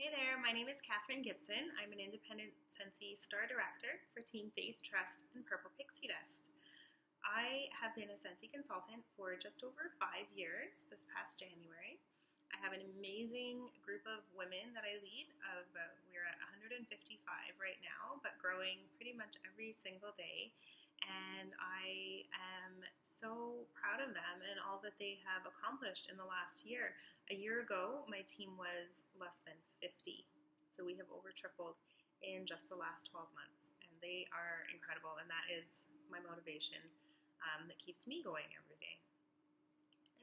Hey there, my name is Katherine Gibson. I'm an independent Scentsy Star Director for Team Faith, Trust, and Purple Pixie Dust. I have been a Scentsy consultant for just over 5 years this past January. I have an amazing group of women that I lead. We're at 155 right now, but growing pretty much every single day. And I am so proud of them and all that they have accomplished in the last year. A year ago, my team was less than 50. So we have over tripled in just the last 12 months. And they are incredible. And that is my motivation that keeps me going every day.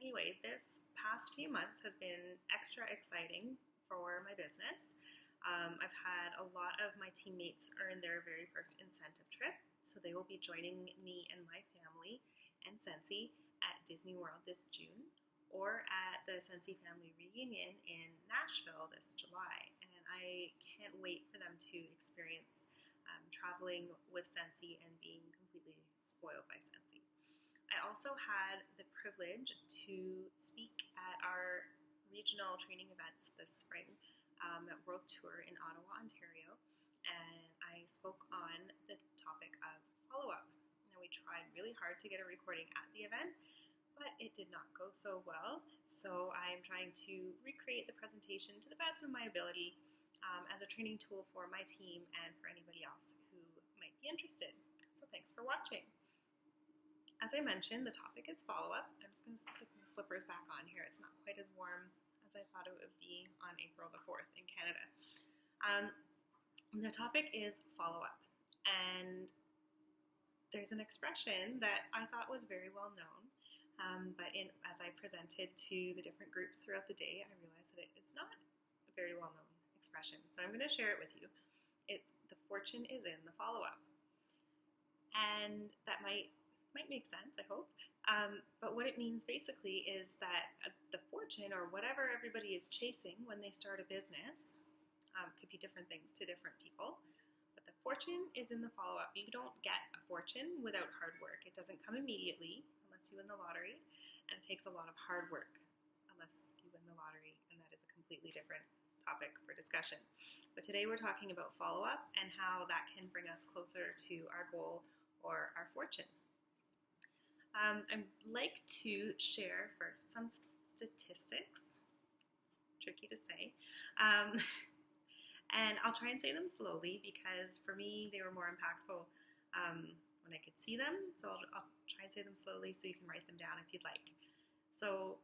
Anyway, this past few months has been extra exciting for my business. I've had a lot of my teammates earn their very first incentive trip. So they will be joining me and my family and Scentsy at Disney World this June, or at the Scentsy Family Reunion in Nashville this July. And I can't wait for them to experience traveling with Scentsy and being completely spoiled by Scentsy. I also had the privilege to speak at our regional training events this spring at World Tour in Ottawa, Ontario. And I spoke on the topic of follow-up. Now, we tried really hard to get a recording at the event, but it did not go so well. So I'm trying to recreate the presentation to the best of my ability as a training tool for my team and for anybody else who might be interested. So thanks for watching. As I mentioned, the topic is follow-up. I'm just going to stick my slippers back on here. It's not quite as warm as I thought it would be on April the 4th in Canada. The topic is follow-up, and there's an expression that I thought was very well known, but as I presented to the different groups throughout the day, I realized that it's not a very well-known expression, so I'm going to share it with you. It's the fortune is in the follow-up, and that might make sense, I hope, but what it means basically is that the fortune, or whatever everybody is chasing when they start a business, could be different things to different people, but the fortune is in the follow-up. You don't get a fortune without hard work. It doesn't come immediately unless you win the lottery, and it takes a lot of hard work unless you win the lottery, and that is a completely different topic for discussion. But today we're talking about follow-up and how that can bring us closer to our goal or our fortune. I'd like to share first some statistics. It's tricky to say. And I'll try and say them slowly because for me they were more impactful when I could see them. So I'll try and say them slowly so you can write them down if you'd like. So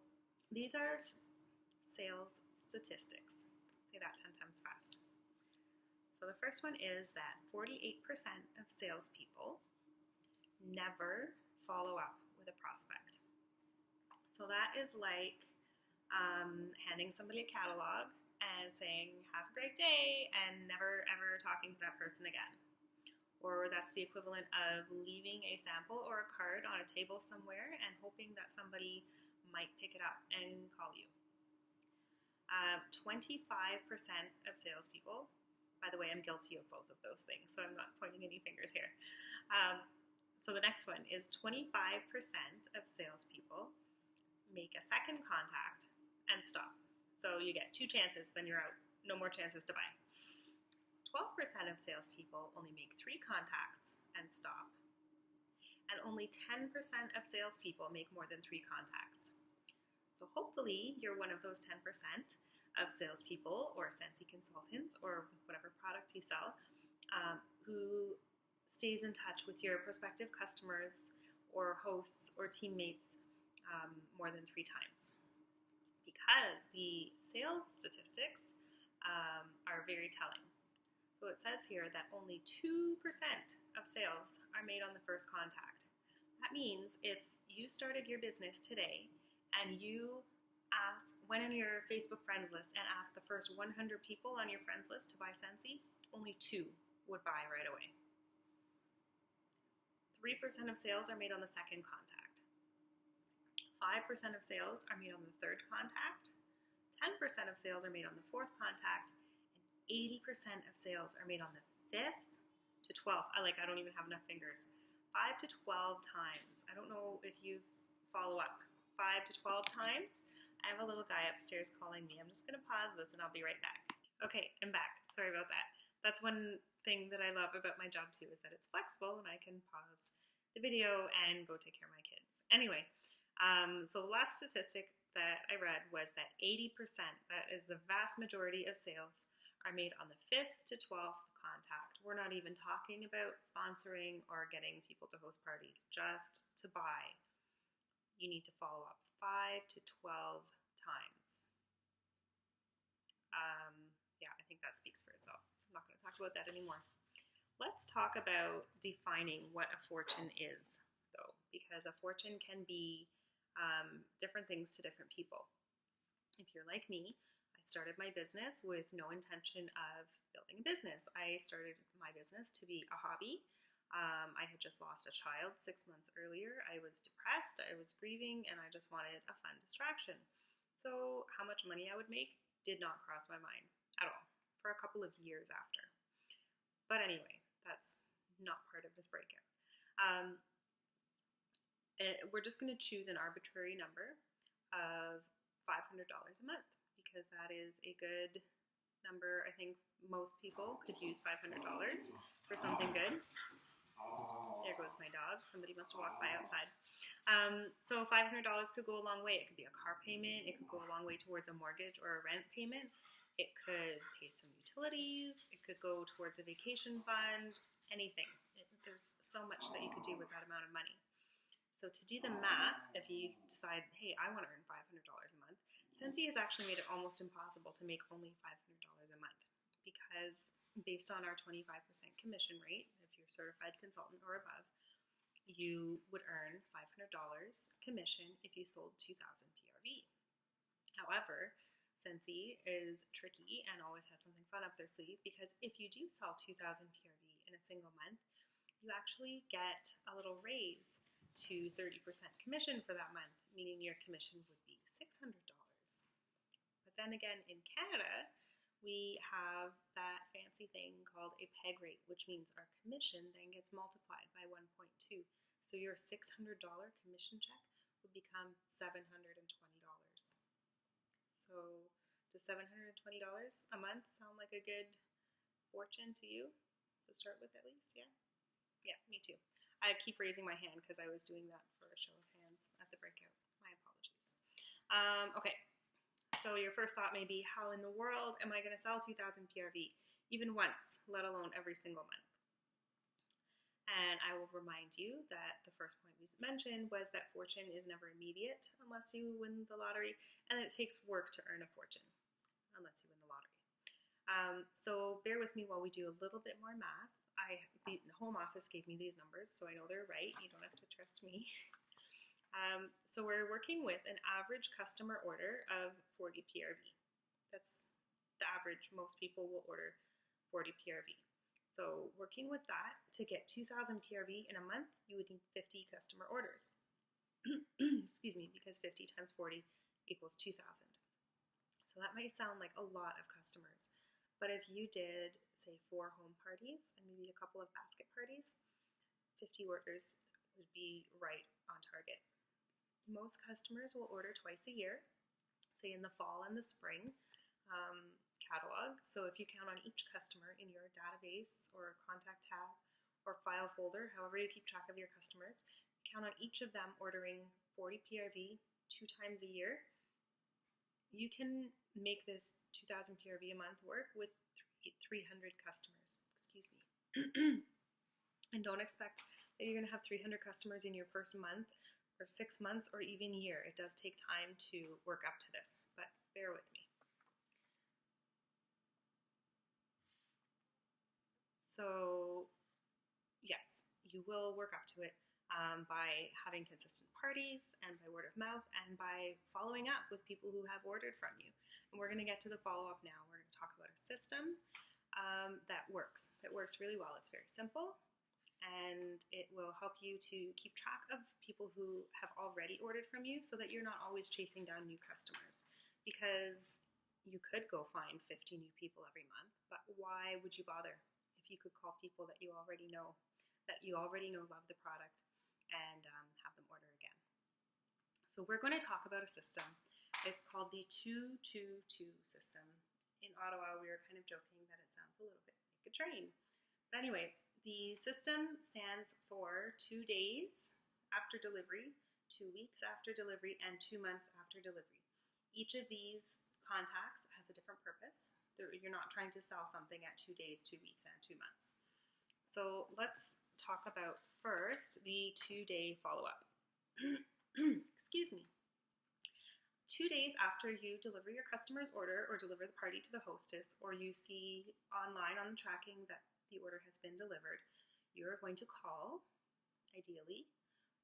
these are sales statistics. Say that 10 times fast. So the first one is that 48% of salespeople never follow up with a prospect. So that is like handing somebody a catalog and saying, have a great day, and never ever talking to that person again. Or that's the equivalent of leaving a sample or a card on a table somewhere and hoping that somebody might pick it up and call you. 25% of salespeople, by the way, I'm guilty of both of those things, so I'm not pointing any fingers here. So the next one is 25% of salespeople make a second contact and stop. So you get 2 chances, then you're out. No more chances to buy. 12% of salespeople only make 3 contacts and stop. And only 10% of salespeople make more than 3 contacts. So hopefully you're one of those 10% of salespeople or Scentsy consultants or whatever product you sell who stays in touch with your prospective customers or hosts or teammates more than 3 times. Because the sales statistics are very telling. So it says here that only 2% of sales are made on the first contact. That means if you started your business today and you went on your Facebook friends list and asked the first 100 people on your friends list to buy Scentsy, only 2 would buy right away. 3% of sales are made on the second contact. 5% of sales are made on the third contact, 10% of sales are made on the fourth contact, and 80% of sales are made on the 5th to 12th. I don't even have enough fingers. 5 to 12 times. I don't know if you follow up. 5 to 12 times. I have a little guy upstairs calling me. I'm just going to pause this and I'll be right back. Okay, I'm back. Sorry about that. That's one thing that I love about my job too, is that it's flexible and I can pause the video and go take care of my kids. Anyway, so the last statistic that I read was that 80%, that is the vast majority of sales, are made on the 5th to 12th contact. We're not even talking about sponsoring or getting people to host parties, just to buy. You need to follow up 5 to 12 times. Yeah, I think that speaks for itself. So I'm not going to talk about that anymore. Let's talk about defining what a fortune is, though, because a fortune can be different things to different people. If you're like me, I started my business with no intention of building a business. I started my business to be a hobby. I had just lost a child 6 months earlier. I was depressed, I was grieving, and I just wanted a fun distraction. So how much money I would make did not cross my mind at all for a couple of years after. But anyway, that's not part of this breakout. We're just going to choose an arbitrary number of $500 a month because that is a good number. I think most people could use $500 for something good. There goes my dog. Somebody must have walked by outside. So $500 could go a long way. It could be a car payment. It could go a long way towards a mortgage or a rent payment. It could pay some utilities. It could go towards a vacation fund, anything. There's so much that you could do with that amount of money. So to do the math, if you decide, hey, I want to earn $500 a month, Scentsy has actually made it almost impossible to make only $500 a month because based on our 25% commission rate, if you're a certified consultant or above, you would earn $500 commission if you sold 2,000 PRV. However, Scentsy is tricky and always has something fun up their sleeve because if you do sell 2,000 PRV in a single month, you actually get a little raise to 30% commission for that month, meaning your commission would be $600. But then again, in Canada, we have that fancy thing called a peg rate, which means our commission then gets multiplied by 1.2. So your $600 commission check would become $720. So does $720 a month sound like a good fortune to you to start with at least? Yeah? Yeah, me too. I keep raising my hand because I was doing that for a show of hands at the breakout. My apologies. Okay, so your first thought may be, how in the world am I going to sell 2,000 PRV even once, let alone every single month? And I will remind you that the first point we mentioned was that fortune is never immediate unless you win the lottery, and it takes work to earn a fortune unless you win the lottery. So bear with me while we do a little bit more math. The home office gave me these numbers, so I know they're right. You don't have to trust me. So we're working with an average customer order of 40 PRV. That's the average. Most people will order 40 PRV. So working with that, to get 2,000 PRV in a month, you would need 50 customer orders. Excuse me, because 50 times 40 equals 2,000. So that might sound like a lot of customers. But if you did, say, 4 home parties and maybe a couple of basket parties, 50 orders would be right on target. Most customers will order twice a year, say in the fall and the spring catalog. So if you count on each customer in your database or contact tab or file folder, however you keep track of your customers, count on each of them ordering 40 PRV 2 times a year, you can make this 2,000 PRV a month work with 300 customers. Excuse me. And don't expect that you're going to have 300 customers in your first month or 6 months or even year. It does take time to work up to this, but bear with me. So yes, you will work up to it by having consistent parties and by word of mouth and by following up with people who have ordered from you. And we're going to get to the follow-up now. We're going to talk about a system that works. It works really well. It's very simple, and it will help you to keep track of people who have already ordered from you so that you're not always chasing down new customers, because you could go find 50 new people every month, but why would you bother if you could call people that you already know love the product and have them order again? So we're going to talk about a system. It's called the 2-2-2 system. in Ottawa, we were kind of joking that it sounds a little bit like a train. But anyway, the system stands for 2 days after delivery, 2 weeks after delivery, and 2 months after delivery. Each of these contacts has a different purpose. You're not trying to sell something at 2 days, 2 weeks, and 2 months. So let's talk about first the 2-day follow-up. Excuse me. 2 days after you deliver your customer's order or deliver the party to the hostess, or you see online on the tracking that the order has been delivered, you're going to call, ideally,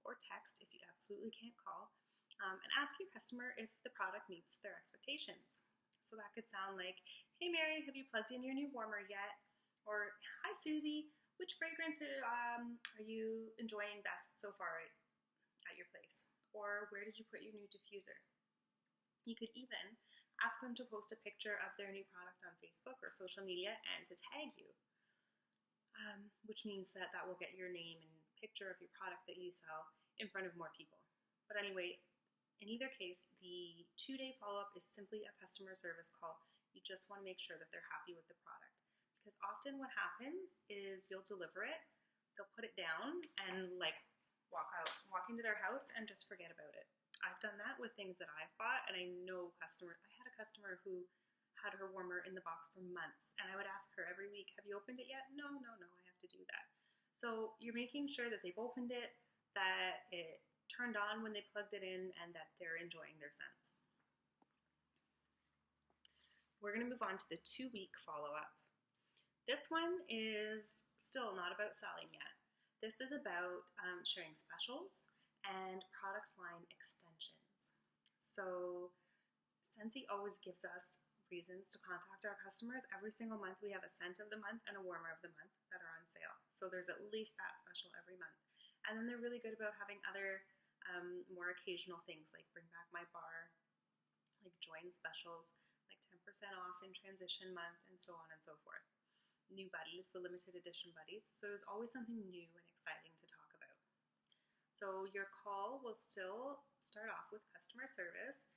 or text if you absolutely can't call, and ask your customer if the product meets their expectations. So that could sound like, hey Mary, have you plugged in your new warmer yet? Or, hi Susie, which fragrance are you enjoying best so far at your place? Or where did you put your new diffuser? You could even ask them to post a picture of their new product on Facebook or social media and to tag you, which means that will get your name and picture of your product that you sell in front of more people. But anyway, in either case, the 2-day follow-up is simply a customer service call. You just want to make sure that they're happy with the product. Because often what happens is you'll deliver it, they'll put it down and walk into their house and just forget about it. I've done that with things that I've bought, and I had a customer who had her warmer in the box for months, and I would ask her every week, have you opened it yet? No, I have to do that. So you're making sure that they've opened it, that it turned on when they plugged it in, and that they're enjoying their scents. We're going to move on to the 2-week follow-up. This one is still not about selling yet. This is about sharing specials and product line extensions. So Scentsy always gives us reasons to contact our customers. Every single month we have a scent of the month and a warmer of the month that are on sale. So there's at least that special every month. And then they're really good about having other more occasional things like Bring Back My Bar, like join specials, like 10% off in transition month, and so on and so forth. New buddies, the limited edition buddies. So there's always something new and exciting to talk about. So your call will still start off with customer service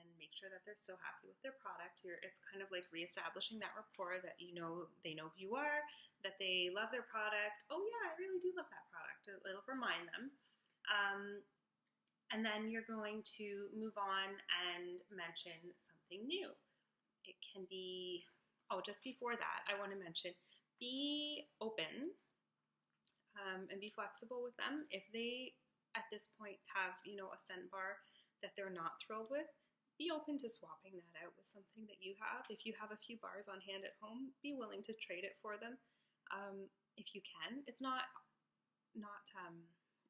and make sure that they're still happy with their product. It's kind of like reestablishing that rapport that they know who you are, that they love their product. Oh yeah, I really do love that product. It'll remind them. And then you're going to move on and mention something new. It can be, just before that, I want to mention, be open and be flexible with them. If they, at this point, have, a scent bar that they're not thrilled with, be open to swapping that out with something that you have. If you have a few bars on hand at home, be willing to trade it for them if you can. It's not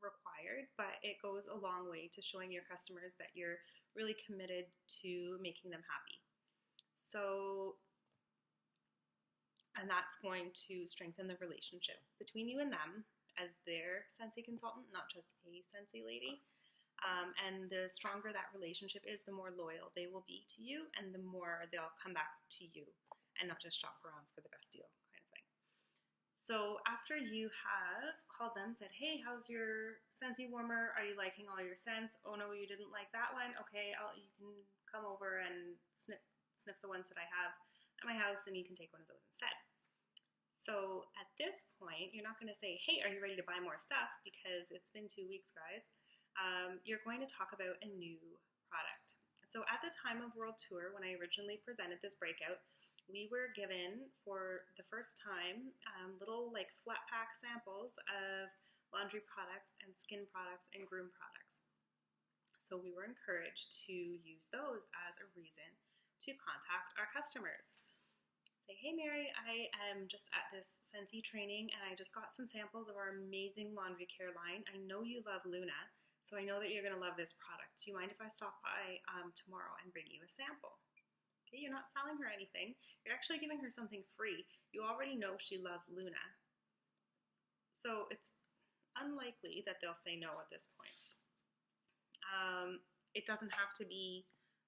required, but it goes a long way to showing your customers that you're really committed to making them happy. And that's going to strengthen the relationship between you and them as their Scentsy consultant, not just a Scentsy lady. And the stronger that relationship is, the more loyal they will be to you, and the more they'll come back to you and not just shop around for the best deal kind of thing. So after you have called them, said, hey, how's your Scentsy warmer? Are you liking all your scents? Oh no, you didn't like that one? Okay, you can come over and sniff the ones that I have at my house, and you can take one of those instead. So at this point, you're not going to say, hey, are you ready to buy more stuff? Because it's been 2 weeks, guys. You're going to talk about a new product. So at the time of World Tour, when I originally presented this breakout, we were given, for the first time, little like flat pack samples of laundry products and skin products and groom products. So we were encouraged to use those as a reason to contact our customers. Say, hey Mary, I am just at this Scentsy training and I just got some samples of our amazing laundry care line. I know you love Luna, so I know that you're going to love this product. Do you mind if I stop by tomorrow and bring you a sample? Okay, you're not selling her anything. You're actually giving her something free. You already know she loves Luna. So it's unlikely that they'll say no at this point. It doesn't have to be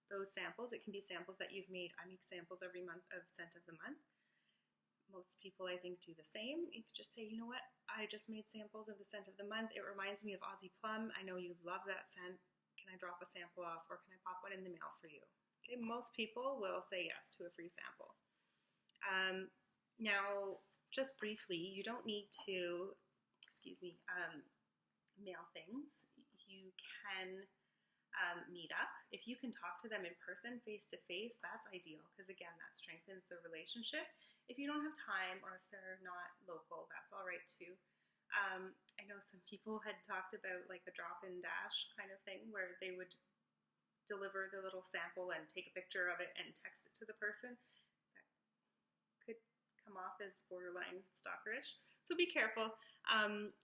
those samples. It can be samples that you've made. I make samples every month of scent of the month. Most people, I think, do the same. You could just say, you know what, I just made samples of the scent of the month. It reminds me of Aussie Plum. I know you love that scent. Can I drop a sample off, or can I pop one in the mail for you? Okay, most people will say yes to a free sample. Now, just briefly, you don't need to, mail things. You can meet up. If you can talk to them in person, face to face, that's ideal because, again, that strengthens the relationship. If you don't have time or if they're not local, that's all right too. I know some people had talked about like a drop-in dash kind of thing where they would deliver the little sample and take a picture of it and text it to the person. That could come off as borderline stalkerish. So be careful.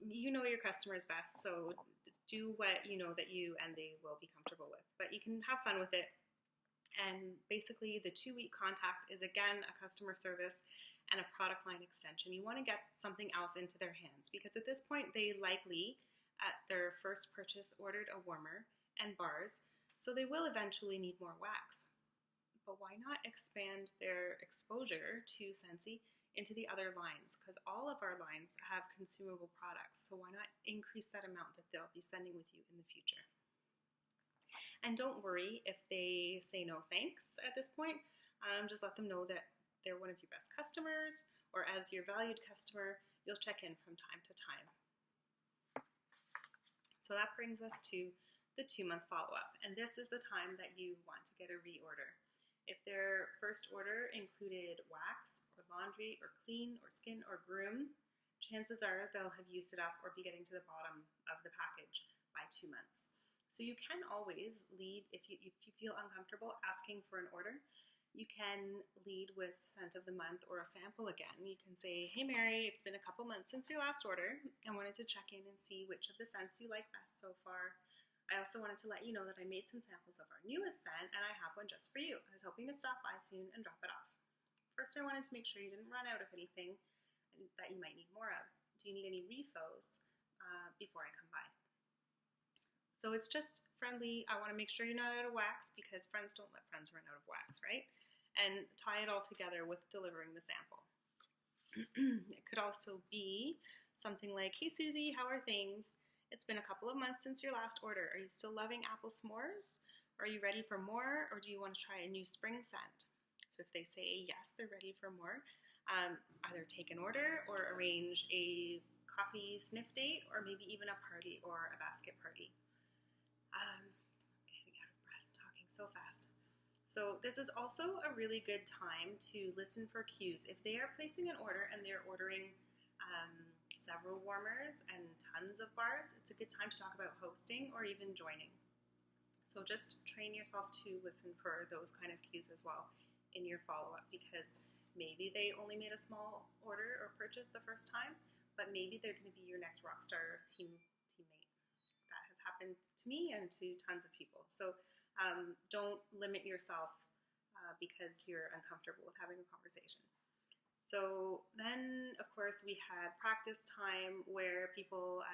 You know your customers best, so do what you know that you and they will be comfortable with. But you can have fun with it. And basically the 2-week contact is again a customer service and a product line extension. You want to get something else into their hands because at this point they likely at their first purchase ordered a warmer and bars, so they will eventually need more wax. But why not expand their exposure to Scentsy into the other lines, because all of our lines have consumable products, so why not increase that amount that they'll be spending with you in the future? And don't worry if they say no thanks at this point. Just let them know that they're one of your best customers, or as your valued customer, you'll check in from time to time. So that brings us to the 2-month follow-up, and this is the time that you want to get a reorder. If their first order included wax or laundry or clean or skin or groom, chances are they'll have used it up or be getting to the bottom of the package by 2 months. So you can always lead, if you feel uncomfortable asking for an order, you can lead with scent of the month or a sample again. You can say, hey Mary, it's been a couple months since your last order. I wanted to check in and see which of the scents you like best so far. I also wanted to let you know that I made some samples of our newest scent and I have one just for you. I was hoping to stop by soon and drop it off. First, I wanted to make sure you didn't run out of anything that you might need more of. Do you need any refills before I come by? So it's just friendly. I want to make sure you're not out of wax because friends don't let friends run out of wax, right? And tie it all together with delivering the sample. It could also be something like, hey Susie, how are things? It's been a couple of months since your last order. Are you still loving apple s'mores? Are you ready for more, or do you want to try a new spring scent? So if they say yes, they're ready for more, either take an order or arrange a coffee sniff date, or maybe even a party or a basket party. I'm getting out of breath talking so fast. So this is also a really good time to listen for cues. If they are placing an order and they're ordering several warmers and tons of bars, it's a good time to talk about hosting or even joining. So just train yourself to listen for those kind of cues as well in your follow-up, because maybe they only made a small order or purchase the first time, but maybe they're going to be your next rockstar teammate. That has happened to me and to tons of people. So don't limit yourself because you're uncomfortable with having a conversation. So then, of course, we had practice time where people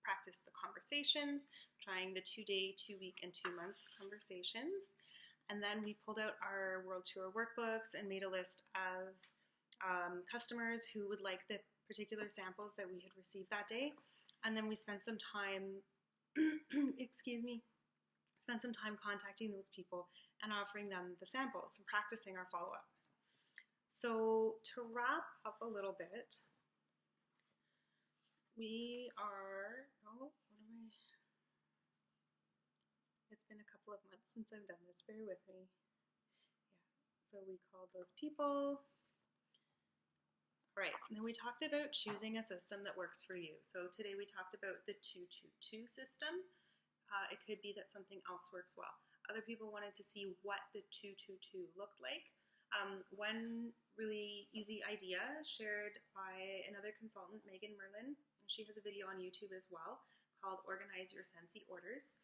practice the conversations, trying the 2-day, 2-week, and 2-month conversations. And then we pulled out our World Tour workbooks and made a list of customers who would like the particular samples that we had received that day. And then we spent some time, spent some time contacting those people and offering them the samples and practicing our follow-up. So to wrap up a little bit, it's been a couple of months since I've done this, bear with me. Yeah, so we called those people. Right, and then we talked about choosing a system that works for you. So today we talked about the 2-2-2 system. It could be that something else works well. Other people wanted to see what the 2-2-2 looked like. One really easy idea shared by another consultant, Megan Merlin. She has a video on YouTube as well called Organize Your Scentsy Orders.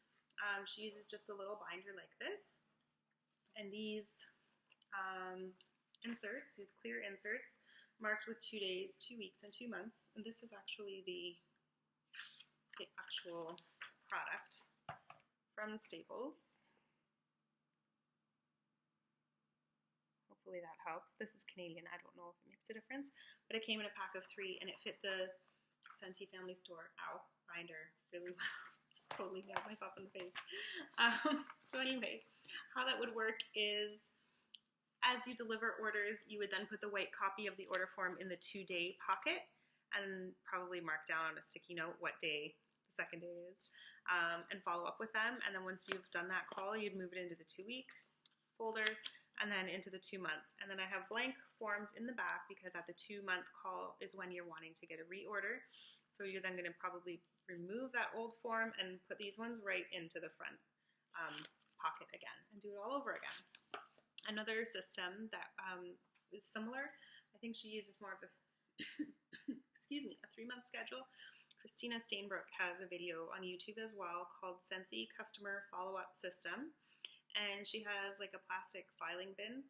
She uses just a little binder like this. And these inserts, these clear inserts, marked with 2 days, 2 weeks, and 2 months. And this is actually the actual product from Staples. Hopefully that helps. This is Canadian. I don't know if it makes a difference, but it came in a pack of 3 and it fit the Scentsy Family Store binder really well. Just totally nailed myself in the face. So anyway, how that would work is as you deliver orders, you would then put the white copy of the order form in the 2-day pocket and probably mark down on a sticky note what day the second day is, and follow up with them. And then once you've done that call, you'd move it into the 2-week folder and then into the 2 months. And then I have blank forms in the back because at the 2-month call is when you're wanting to get a reorder. So you're then going to probably remove that old form and put these ones right into the front pocket again and do it all over again. Another system that is similar, I think she uses more of a, excuse me, a 3-month schedule. Christina Steinbrook has a video on YouTube as well called Scentsy Customer Follow-Up System. And she has like a plastic filing bin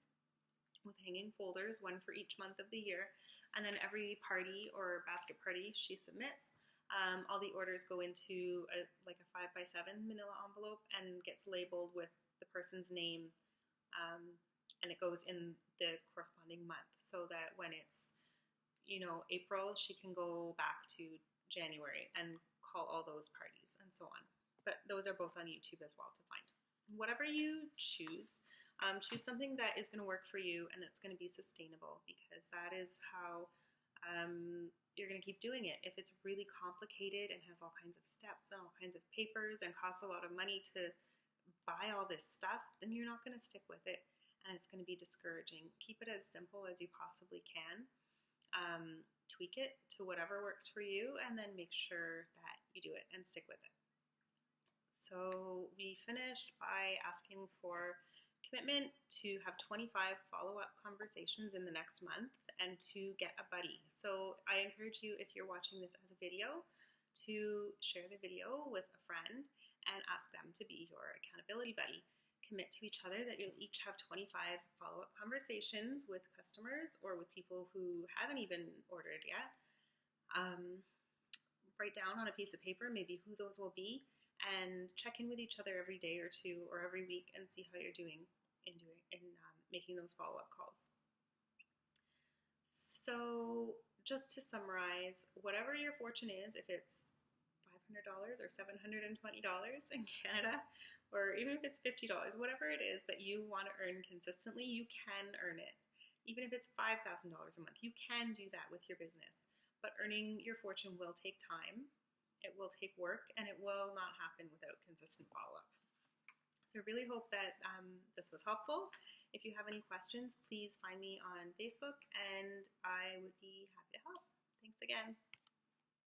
with hanging folders, one for each month of the year. And then every party or basket party she submits, all the orders go into like a 5x7 manila envelope and gets labeled with the person's name, and it goes in the corresponding month so that when it's, you know, April, she can go back to January and call all those parties and so on. But those are both on YouTube as well to find. Whatever you choose, choose something that is going to work for you and that's going to be sustainable, because that is how you're going to keep doing it. If it's really complicated and has all kinds of steps and all kinds of papers and costs a lot of money to buy all this stuff, then you're not going to stick with it and it's going to be discouraging. Keep it as simple as you possibly can. Tweak it to whatever works for you and then make sure that you do it and stick with it. So we finished by asking for commitment to have 25 follow-up conversations in the next month and to get a buddy. So I encourage you, if you're watching this as a video, to share the video with a friend and ask them to be your accountability buddy. Commit to each other that you'll each have 25 follow-up conversations with customers or with people who haven't even ordered yet. Write down on a piece of paper maybe who those will be, and check in with each other every day or two or every week and see how you're doing in making those follow-up calls. So just to summarize, whatever your fortune is, if it's $500 or $720 in Canada, or even if it's $50, whatever it is that you want to earn consistently, you can earn it. Even if it's $5,000 a month, you can do that with your business. But earning your fortune will take time. It will take work, and it will not happen without consistent follow-up. So I really hope that this was helpful. If you have any questions, please find me on Facebook, and I would be happy to help. Thanks again.